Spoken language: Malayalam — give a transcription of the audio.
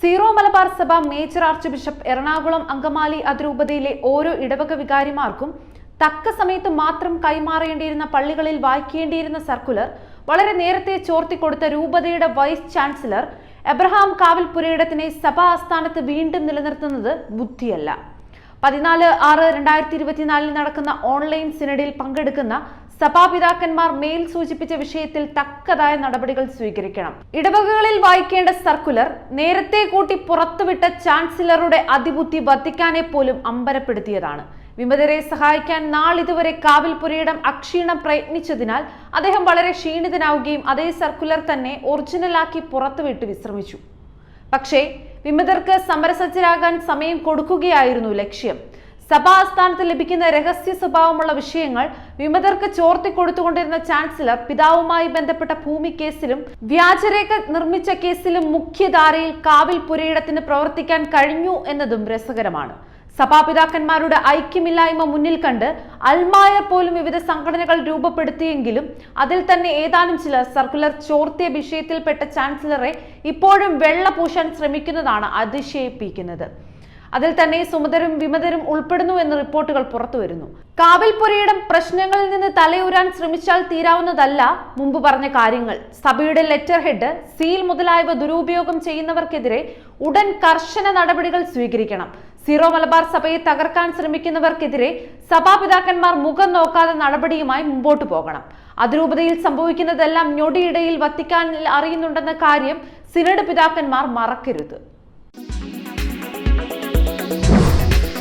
സീറോ മലബാർ സഭ major archbishop Ernakulam Angamaly അതിരൂപതയിലെ ഓരോ ഇടവക വികാരിമാർക്കും തക്ക സമയത്ത് മാത്രം കൈമാറേണ്ടിയിരുന്ന പള്ളികളിൽ വായിക്കേണ്ടിയിരുന്ന സർക്കുലർ വളരെ നേരത്തെ ചോർത്തിക്കൊടുത്ത രൂപതയുടെ വൈസ് ചാൻസലർ എബ്രഹാം കാവൽപുരയിടത്തിനെ സഭാ ആസ്ഥാനത്ത് വീണ്ടും നിലനിർത്തുന്നത് ബുദ്ധിയല്ല. 14/6/2024 നടക്കുന്ന ഓൺലൈൻ സിനഡിൽ പങ്കെടുക്കുന്ന സഭാപിതാക്കന്മാർ മേൽ സൂചിപ്പിച്ച വിഷയത്തിൽ തക്കതായ നടപടികൾ സ്വീകരിക്കണം. ഇടവകകളിൽ വായിക്കേണ്ട സർക്കുലർ നേരത്തെ കൂട്ടി പുറത്തുവിട്ട ചാൻസലറുടെ അതിബുദ്ധി വത്തിക്കാനെ പോലും അമ്പരപ്പെടുത്തിയതാണ്. വിമതരെ സഹായിക്കാൻ നാളിതുവരെ കാവൽപുരയിടം അക്ഷീണം പ്രയത്നിച്ചതിനാൽ അദ്ദേഹം വളരെ ക്ഷീണിതനാവുകയും അതേ സർക്കുലർ തന്നെ ഒറിജിനലാക്കി പുറത്തുവിട്ട് വിശ്രമിച്ചു. പക്ഷേ വിമതർക്ക് സമരസജ്ജരാകാൻ സമയം കൊടുക്കുകയായിരുന്നു ലക്ഷ്യം. സഭാ ആസ്ഥാനത്ത് ലഭിക്കുന്ന രഹസ്യ സ്വഭാവമുള്ള വിഷയങ്ങൾ വിമതർക്ക് ചോർത്തിക്കൊടുത്തുകൊണ്ടിരുന്ന ചാൻസലർ പിതാവുമായി ബന്ധപ്പെട്ട ഭൂമി കേസിലും വ്യാജരേഖ നിർമ്മിച്ച കേസിലും മുഖ്യധാരയിൽ കാവൽപുരയിടത്തിന് പ്രവർത്തിക്കാൻ കഴിഞ്ഞു എന്നതും രസകരമാണ്. സഭാപിതാക്കന്മാരുടെ ഐക്യമില്ലായ്മ മുന്നിൽ കണ്ട് അൽമായർ പോലും വിവിധ സംഘടനകൾ രൂപപ്പെടുത്തിയെങ്കിലും അതിൽ തന്നെ ഏതാനും ചിലർ സർക്കുലർ ചോർത്തിയ വിഷയത്തിൽപ്പെട്ട ചാൻസലറെ ഇപ്പോഴും വെള്ള പൂശാൻ ശ്രമിക്കുന്നതാണ് അതിശയിപ്പിക്കുന്നത്. അതിൽ തന്നെ സുമതരും വിമതരും ഉൾപ്പെടുന്നു എന്ന് റിപ്പോർട്ടുകൾ പുറത്തു വരുന്നു. കാവൽപുരയിടം പ്രശ്നങ്ങളിൽ നിന്ന് തലയൂരാൻ ശ്രമിച്ചാൽ തീരാവുന്നതല്ല മുമ്പ് പറഞ്ഞ കാര്യങ്ങൾ. സഭയുടെ ലെറ്റർ ഹെഡ്, സീൽ മുതലായവ ദുരുപയോഗം ചെയ്യുന്നവർക്കെതിരെ ഉടൻ കർശന നടപടികൾ സ്വീകരിക്കണം. സീറോ മലബാർ സഭയെ തകർക്കാൻ ശ്രമിക്കുന്നവർക്കെതിരെ സഭാപിതാക്കന്മാർ മുഖം നോക്കാതെ നടപടിയുമായി മുമ്പോട്ട് പോകണം. അതിരൂപതയിൽ സംഭവിക്കുന്നതെല്ലാം ഞൊടിയിടയിൽ വത്തിക്കാനിൽ അറിയുന്നുണ്ടെന്ന കാര്യം സിനഡ് പിതാക്കന്മാർ മറക്കരുത്.